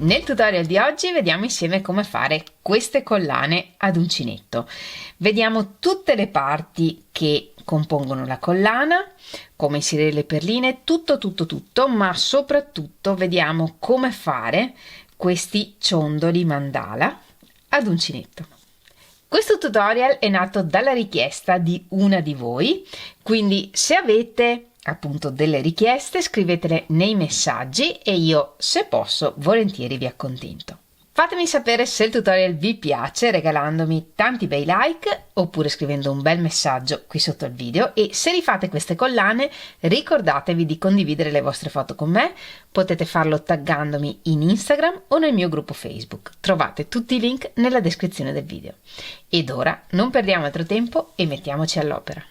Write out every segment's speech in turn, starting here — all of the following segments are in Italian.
Nel tutorial di oggi vediamo insieme come fare queste collane ad uncinetto. Vediamo tutte le parti che compongono la collana, come inserire le perline, tutto, ma soprattutto vediamo come fare questi ciondoli mandala ad uncinetto. Questo tutorial è nato dalla richiesta di una di voi, quindi se avete appunto delle richieste scrivetele nei messaggi e io, se posso, volentieri vi accontento. Fatemi sapere se il tutorial vi piace regalandomi tanti bei like oppure scrivendo un bel messaggio qui sotto il video, e se rifate queste collane ricordatevi di condividere le vostre foto con me. Potete farlo taggandomi in Instagram o nel mio gruppo Facebook. Trovate tutti i link nella descrizione del video. Ed ora non perdiamo altro tempo e mettiamoci all'opera.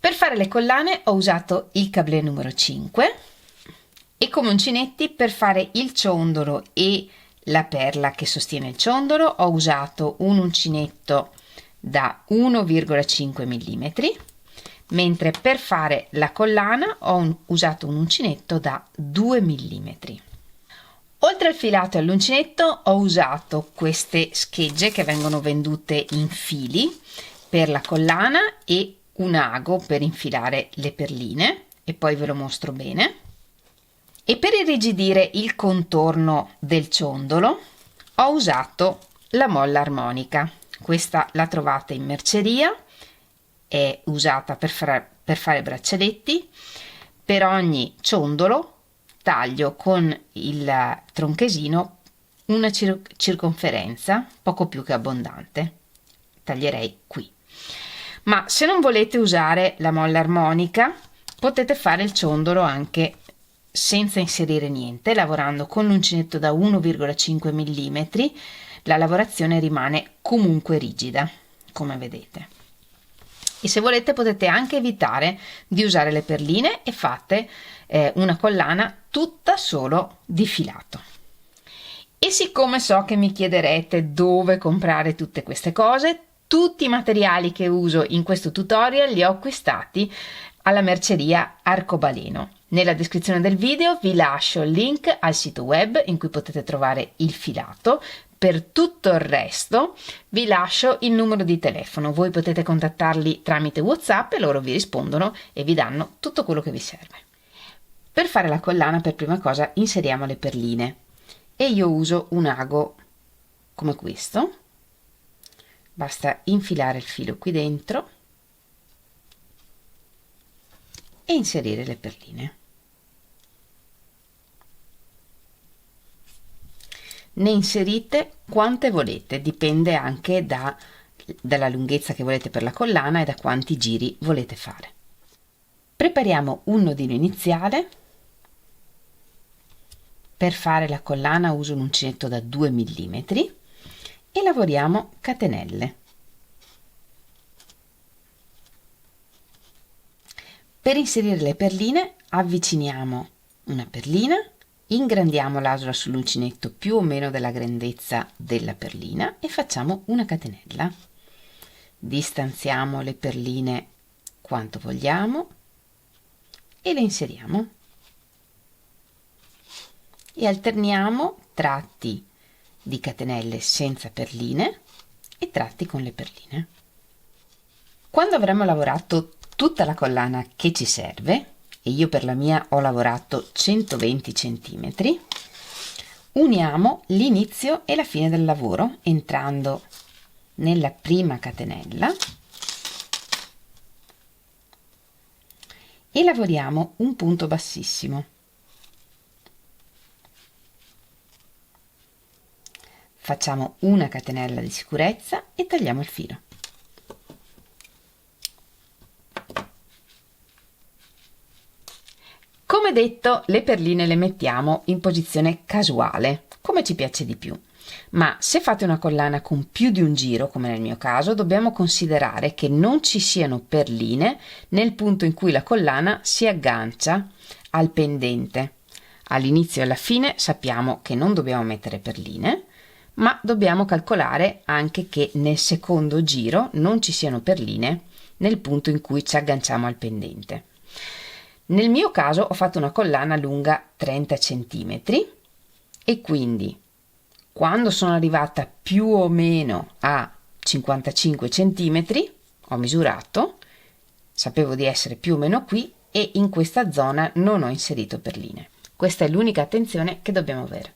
Per fare le collane ho usato il cablè numero 5 e come uncinetti per fare il ciondolo e la perla che sostiene il ciondolo ho usato un uncinetto da 1,5 mm, mentre per fare la collana ho usato un uncinetto da 2 mm. Oltre al filato e all'uncinetto ho usato queste schegge che vengono vendute in fili per la collana e un ago per infilare le perline, e poi ve lo mostro bene. E per irrigidire il contorno del ciondolo ho usato la molla armonica. Questa la trovate in merceria, è usata per fare braccialetti. Per ogni ciondolo taglio con il tronchesino una circonferenza poco più che abbondante, taglierei qui. Ma se non volete usare la molla armonica potete fare il ciondolo anche senza inserire niente, lavorando con l'uncinetto da 1,5 mm. La lavorazione rimane comunque rigida, come vedete. E se volete potete anche evitare di usare le perline e fate una collana tutta solo di filato. E siccome so che mi chiederete dove comprare tutte queste cose, tutti i materiali che uso in questo tutorial li ho acquistati alla merceria Arcobaleno. Nella descrizione del video vi lascio il link al sito web in cui potete trovare il filato. Per tutto il resto vi lascio il numero di telefono, voi potete contattarli tramite WhatsApp e loro vi rispondono e vi danno tutto quello che vi serve. Per fare la collana per prima cosa inseriamo le perline e io uso un ago come questo. Basta infilare il filo qui dentro e inserire le perline. Ne inserite quante volete, dipende anche dalla lunghezza che volete per la collana e da quanti giri volete fare. Prepariamo un nodino iniziale. Per fare la collana uso un uncinetto da 2 mm e lavoriamo catenelle. Per inserire le perline avviciniamo una perlina, ingrandiamo l'asola sull'uncinetto più o meno della grandezza della perlina e facciamo una catenella. Distanziamo le perline quanto vogliamo e le inseriamo e alterniamo tratti di catenelle senza perline e tratti con le perline. Quando avremo lavorato tutta la collana che ci serve, e io per la mia ho lavorato 120 cm, uniamo l'inizio e la fine del lavoro entrando nella prima catenella e lavoriamo un punto bassissimo. Facciamo una catenella di sicurezza e tagliamo il filo. Come detto, le perline le mettiamo in posizione casuale, come ci piace di più. Ma se fate una collana con più di un giro, come nel mio caso, dobbiamo considerare che non ci siano perline nel punto in cui la collana si aggancia al pendente. All'inizio e alla fine sappiamo che non dobbiamo mettere perline, ma dobbiamo calcolare anche che nel secondo giro non ci siano perline nel punto in cui ci agganciamo al pendente. Nel mio caso ho fatto una collana lunga 30 cm e quindi quando sono arrivata più o meno a 55 centimetri, ho misurato, sapevo di essere più o meno qui e in questa zona non ho inserito perline. Questa è l'unica attenzione che dobbiamo avere.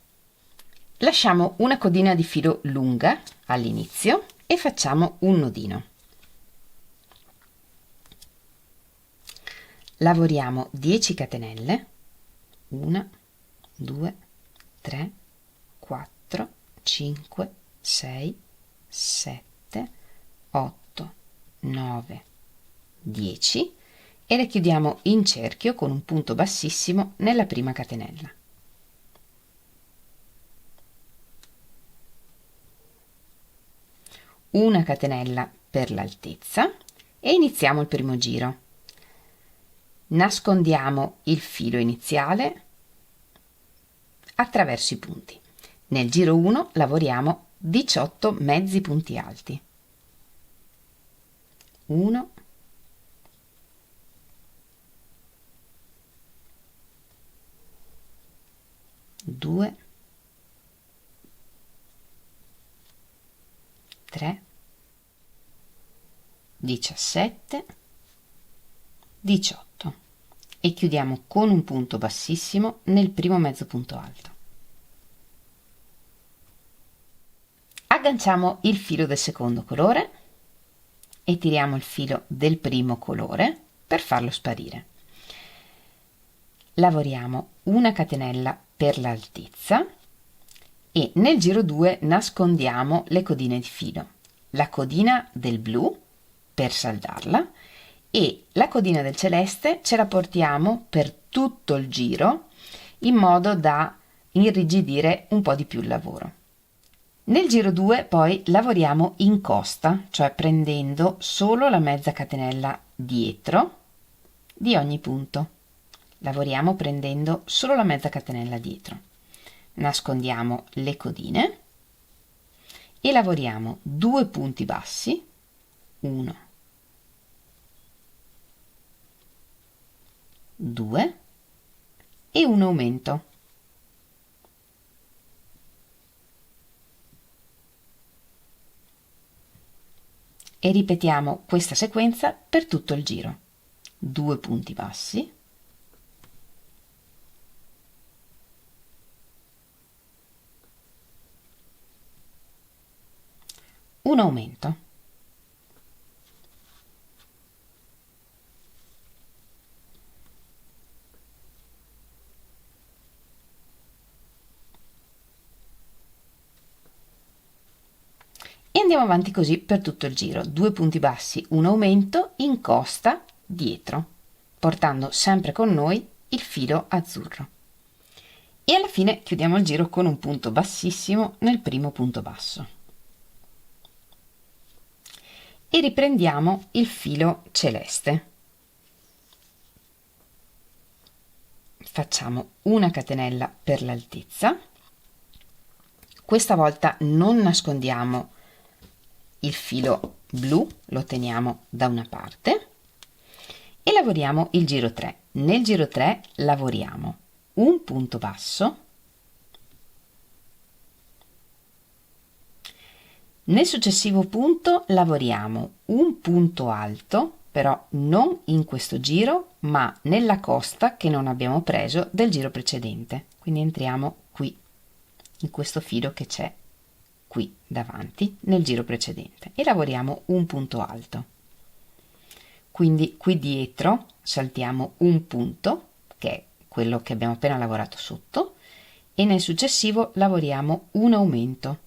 Lasciamo una codina di filo lunga all'inizio e facciamo un nodino. Lavoriamo 10 catenelle, 1, 2, 3, 4, 5, 6, 7, 8, 9, 10 e le chiudiamo in cerchio con un punto bassissimo nella prima catenella. Una catenella per l'altezza e iniziamo il primo giro. Nascondiamo il filo iniziale attraverso i punti. Nel giro 1 lavoriamo 18 mezzi punti alti. 1, 2, 3, 17, 18 e chiudiamo con un punto bassissimo nel primo mezzo punto alto. Agganciamo il filo del secondo colore e tiriamo il filo del primo colore per farlo sparire. Lavoriamo una catenella per l'altezza e nel giro 2 nascondiamo le codine di filo, la codina del blu per saldarla e la codina del celeste ce la portiamo per tutto il giro in modo da irrigidire un po' di più il lavoro. Nel giro 2 poi lavoriamo in costa, cioè prendendo solo la mezza catenella dietro di ogni punto. Lavoriamo prendendo solo la mezza catenella dietro. Nascondiamo le codine e lavoriamo 2 punti bassi, 1, 2 e un aumento. E ripetiamo questa sequenza per tutto il giro. 2 punti bassi, un aumento. E andiamo avanti così per tutto il giro, 2 punti bassi, un aumento in costa dietro, portando sempre con noi il filo azzurro. E alla fine chiudiamo il giro con un punto bassissimo nel primo punto basso. E riprendiamo il filo celeste. Facciamo una catenella per l'altezza. Questa volta non nascondiamo il filo blu, lo teniamo da una parte e lavoriamo il giro 3. Nel giro 3 lavoriamo un punto basso, nel successivo punto lavoriamo un punto alto, però non in questo giro ma nella costa che non abbiamo preso del giro precedente, quindi entriamo qui in questo filo che c'è qui davanti nel giro precedente e lavoriamo un punto alto. Quindi qui dietro saltiamo un punto che è quello che abbiamo appena lavorato sotto e nel successivo lavoriamo un aumento,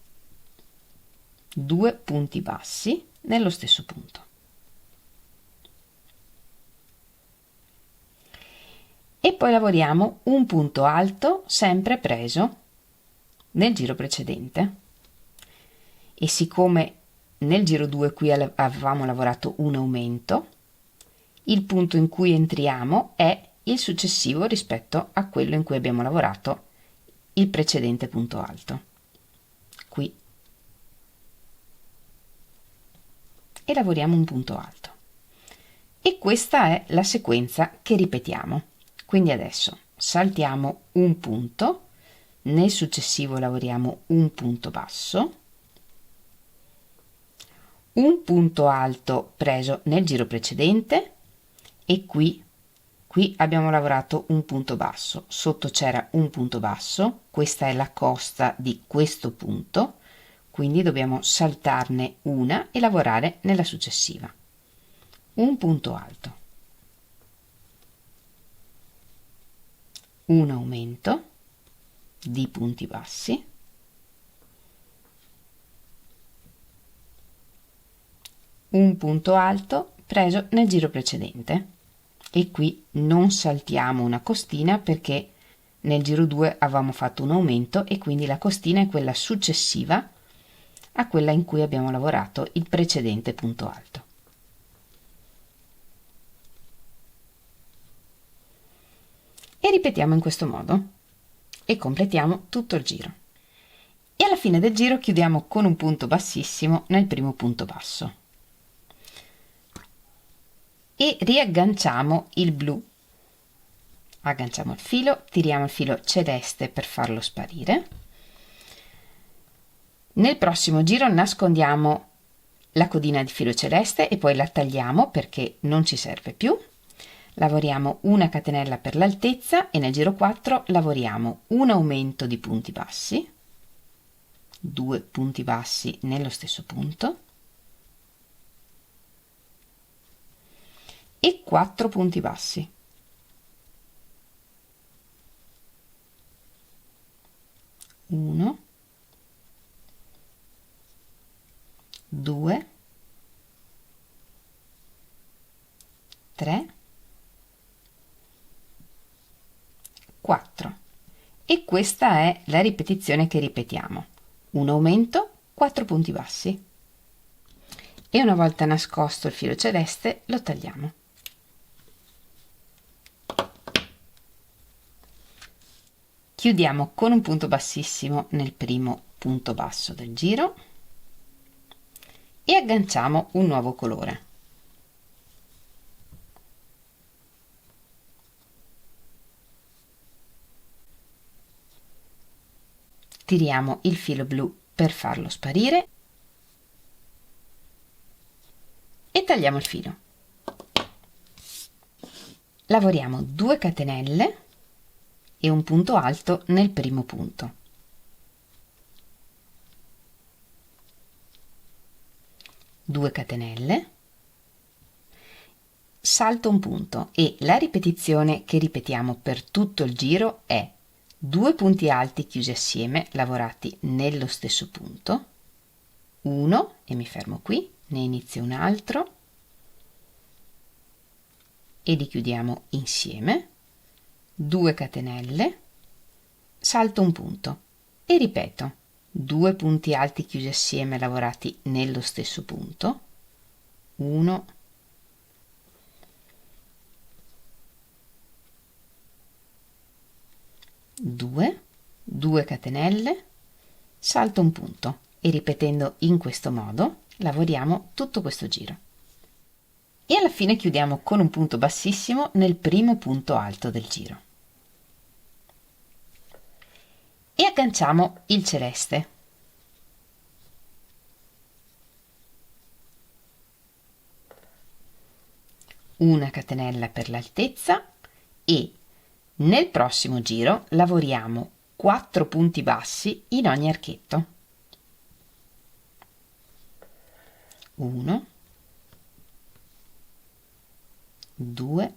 2 punti bassi nello stesso punto. E poi lavoriamo un punto alto sempre preso nel giro precedente. E siccome nel giro 2 qui avevamo lavorato un aumento, il punto in cui entriamo è il successivo rispetto a quello in cui abbiamo lavorato il precedente punto alto, qui, e lavoriamo un punto alto. E questa è la sequenza che ripetiamo. Quindi adesso saltiamo un punto nel successivo lavoriamo un punto basso, un punto alto preso nel giro precedente e qui abbiamo lavorato un punto basso, sotto c'era un punto basso, questa è la costa di questo punto, quindi dobbiamo saltarne una e lavorare nella successiva. Un punto alto, un aumento di punti bassi, un punto alto preso nel giro precedente e qui non saltiamo una costina perché nel giro 2 avevamo fatto un aumento e quindi la costina è quella successiva a quella in cui abbiamo lavorato il precedente punto alto. E ripetiamo in questo modo e completiamo tutto il giro. E alla fine del giro chiudiamo con un punto bassissimo nel primo punto basso. E riagganciamo il blu, agganciamo il filo, tiriamo il filo celeste per farlo sparire. Nel prossimo giro nascondiamo la codina di filo celeste e poi la tagliamo perché non ci serve più. Lavoriamo una catenella per l'altezza e nel giro 4 lavoriamo un aumento di punti bassi, 2 punti bassi nello stesso punto e 4 punti bassi. Uno, 2, 3, 4. E questa è la ripetizione che ripetiamo. Un aumento, 4 punti bassi. E una volta nascosto il filo celeste lo tagliamo. Chiudiamo con un punto bassissimo nel primo punto basso del giro e agganciamo un nuovo colore. Tiriamo il filo blu per farlo sparire e tagliamo il filo. Lavoriamo 2 catenelle e un punto alto nel primo punto. Due catenelle, salto un punto e la ripetizione che ripetiamo per tutto il giro è 2 punti alti chiusi assieme lavorati nello stesso punto, uno e mi fermo qui, ne inizio un altro e li chiudiamo insieme, 2 catenelle, salto un punto e ripeto 2 punti alti chiusi assieme lavorati nello stesso punto, 1, 2, 2 catenelle, salto un punto e ripetendo in questo modo lavoriamo tutto questo giro. E alla fine chiudiamo con un punto bassissimo nel primo punto alto del giro. E agganciamo il celeste. Una catenella per l'altezza e nel prossimo giro lavoriamo 4 punti bassi in ogni archetto. 1, 2,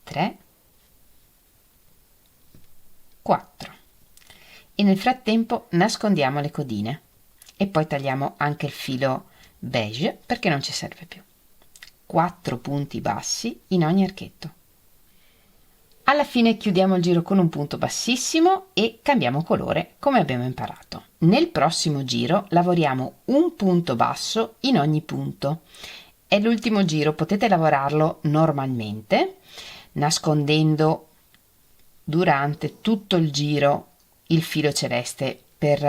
3, 4 e nel frattempo nascondiamo le codine e poi tagliamo anche il filo beige perché non ci serve più. 4 punti bassi in ogni archetto. Alla fine chiudiamo il giro con un punto bassissimo e cambiamo colore come abbiamo imparato. Nel prossimo giro lavoriamo un punto basso in ogni punto. È l'ultimo giro, potete lavorarlo normalmente nascondendo durante tutto il giro il filo celeste per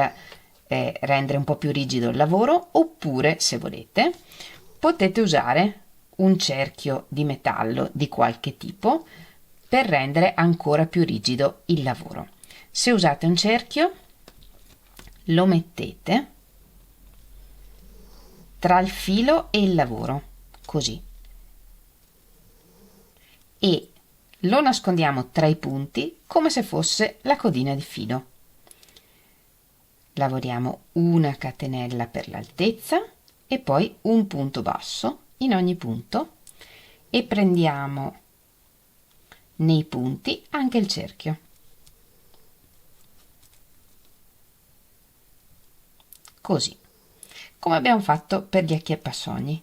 rendere un po' più rigido il lavoro, oppure se volete potete usare un cerchio di metallo di qualche tipo per rendere ancora più rigido il lavoro. Se usate un cerchio, lo mettete tra il filo e il lavoro, così, e lo nascondiamo tra i punti come se fosse la codina di filo. Lavoriamo una catenella per l'altezza e poi un punto basso in ogni punto e prendiamo nei punti anche il cerchio, così come abbiamo fatto per gli acchiappasogni.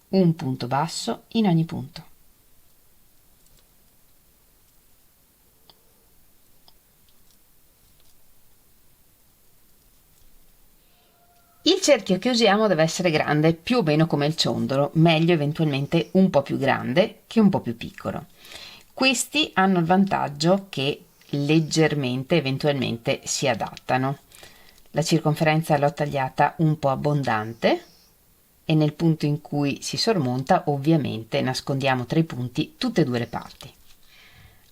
Un punto basso in ogni punto. Il cerchio che usiamo deve essere grande, più o meno come il ciondolo, meglio eventualmente un po' più grande che un po' più piccolo. Questi hanno il vantaggio che leggermente eventualmente si adattano. La circonferenza l'ho tagliata un po' abbondante e nel punto in cui si sormonta ovviamente nascondiamo tra i punti tutte e due le parti.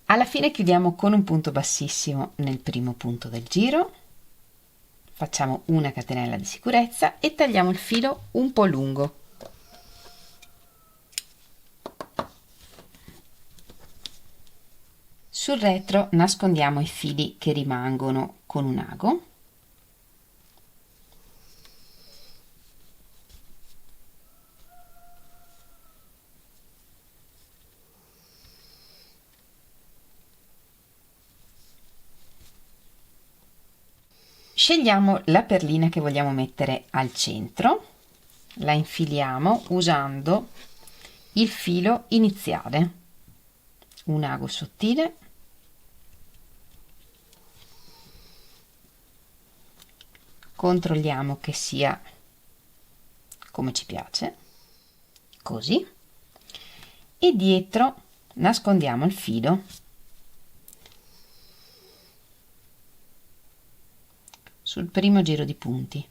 Alla fine chiudiamo con un punto bassissimo nel primo punto del giro, facciamo una catenella di sicurezza e tagliamo il filo un po' lungo. Sul retro nascondiamo i fili che rimangono con un ago. Scegliamo la perlina che vogliamo mettere al centro, la infiliamo usando il filo iniziale, un ago sottile, controlliamo che sia come ci piace, così, e dietro nascondiamo il filo sul primo giro di punti.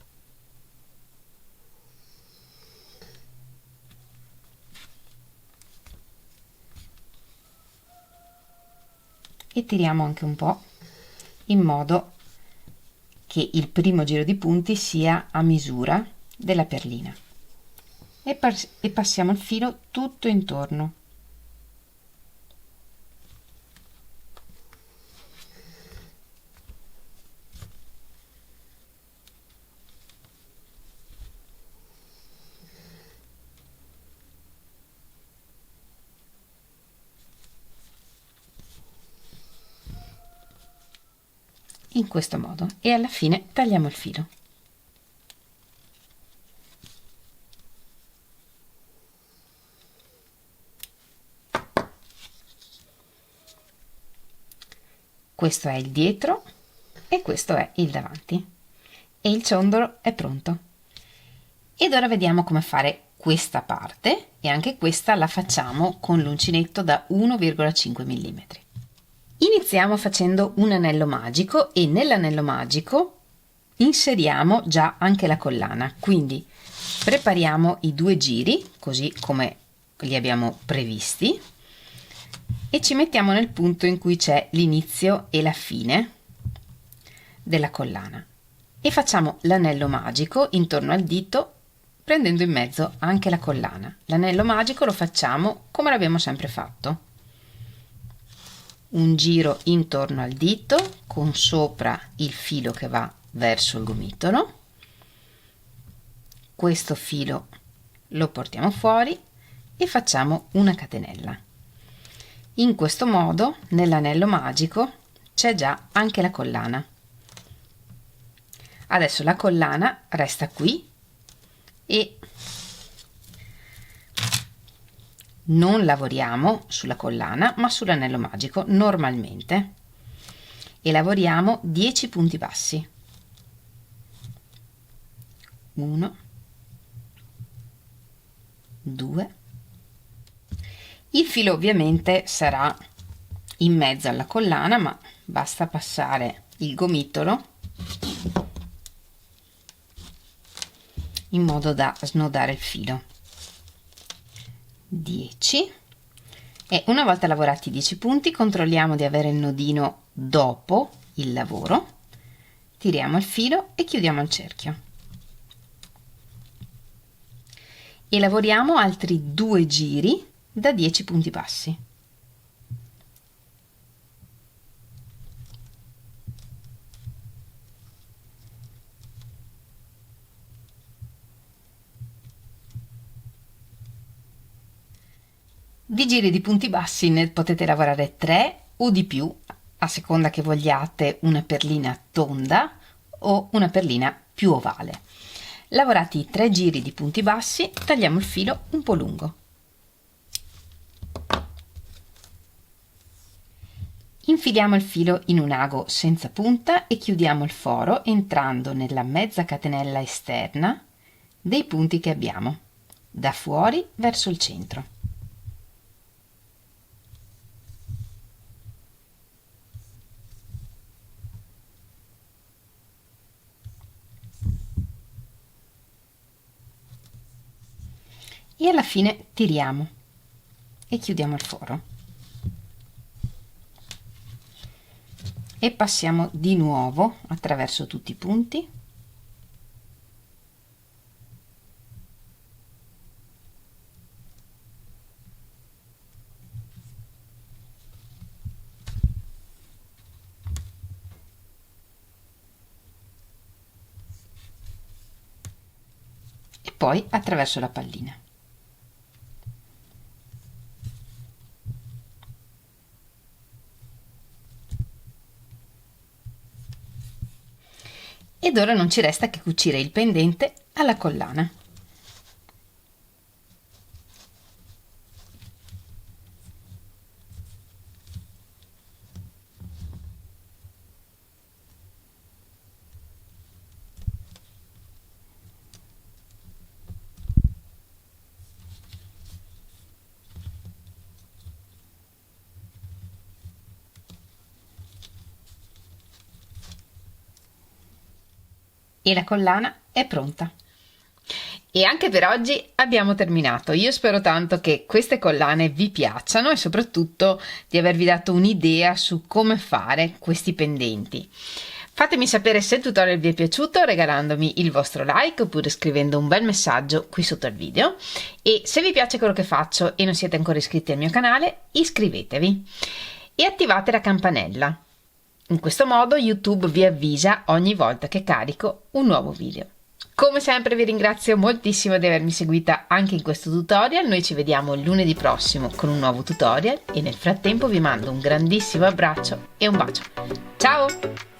E tiriamo anche un po' in modo che il primo giro di punti sia a misura della perlina e passiamo il filo tutto intorno. In questo modo e alla fine tagliamo il filo. Questo è il dietro e questo è il davanti e il ciondolo è pronto. Ed ora vediamo come fare questa parte e anche questa la facciamo con l'uncinetto da 1,5 mm. Iniziamo facendo un anello magico e nell'anello magico inseriamo già anche la collana, quindi prepariamo i 2 giri così come li abbiamo previsti e ci mettiamo nel punto in cui c'è l'inizio e la fine della collana e facciamo l'anello magico intorno al dito prendendo in mezzo anche la collana. L'anello magico lo facciamo come l'abbiamo sempre fatto. Un giro intorno al dito con sopra il filo che va verso il gomitolo, questo filo lo portiamo fuori e facciamo una catenella. In questo modo nell'anello magico c'è già anche la collana. Adesso la collana resta qui e non lavoriamo sulla collana ma sull'anello magico normalmente e lavoriamo 10 punti bassi. 1, 2. Il filo ovviamente sarà in mezzo alla collana, ma basta passare il gomitolo in modo da snodare il filo. 10 e una volta lavorati i 10 punti controlliamo di avere il nodino dopo il lavoro, tiriamo il filo e chiudiamo il cerchio e lavoriamo altri 2 giri da 10 punti bassi. Di giri di punti bassi ne potete lavorare 3 o di più, a seconda che vogliate una perlina tonda o una perlina più ovale. Lavorati i 3 giri di punti bassi, tagliamo il filo un po' lungo. Infiliamo il filo in un ago senza punta e chiudiamo il foro entrando nella mezza catenella esterna dei punti che abbiamo, da fuori verso il centro. E alla fine tiriamo e chiudiamo il foro e passiamo di nuovo attraverso tutti i punti e poi attraverso la pallina. Ed ora non ci resta che cucire il pendente alla collana. E la collana è pronta. E anche per oggi abbiamo terminato. Io spero tanto che queste collane vi piacciono e soprattutto di avervi dato un'idea su come fare questi pendenti. Fatemi sapere se il tutorial vi è piaciuto regalandomi il vostro like oppure scrivendo un bel messaggio qui sotto al video, e se vi piace quello che faccio e non siete ancora iscritti al mio canale, iscrivetevi e attivate la campanella. In questo modo YouTube vi avvisa ogni volta che carico un nuovo video. Come sempre vi ringrazio moltissimo di avermi seguita anche in questo tutorial. Noi ci vediamo lunedì prossimo con un nuovo tutorial e nel frattempo vi mando un grandissimo abbraccio e un bacio. Ciao!